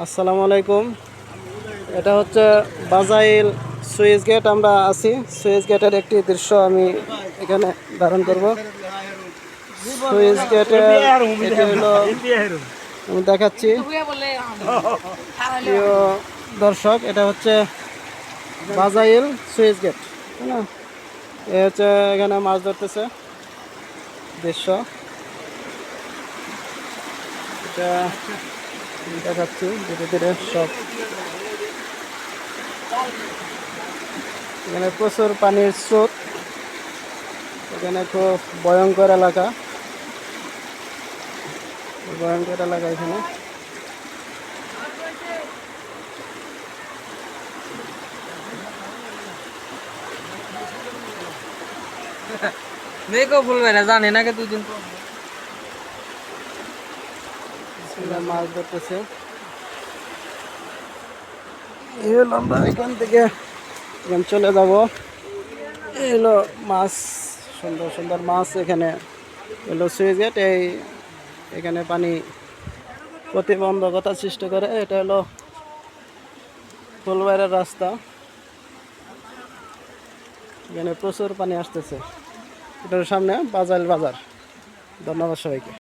আসসালামু আলাইকুম। এটা হচ্ছে বাজাইল সুইচ গেট। আমরা আছি সুইচ গেটের একটি দৃশ্য আমি এখানে ধারণ করব। সুইচ গেটের এটি হলো আমি দেখাচ্ছি প্রিয় দর্শক, এটা হচ্ছে বাজাইল সুইচ গেট, তাই না? এ হচ্ছে এখানে মাছ ধরতেছে দৃশ্য, এটা দেখাচ্ছি ধীরে ধীরে সব। এখানে প্রচুর পানির স্রোত, এখানে খুব ভয়ঙ্কর এলাকা, ভয়ঙ্কর এলাকা এখানে। মেয়েকেও বলবে না, জানে না কে দুদিন পর মাছ ধরতেছে। এই হলো আমরা এখান থেকে চলে যাব। এই হলো মাছ, সুন্দর সুন্দর মাছ। এখানে হলো সুইচ গেট, এখানে পানি প্রতিবন্ধকতা সৃষ্টি করে। এটা হলো ফুলবাড়ির রাস্তা, এখানে প্রচুর পানি আসতেছে। এটার সামনে বাজাইল বাজার। ধন্যবাদ সবাইকে।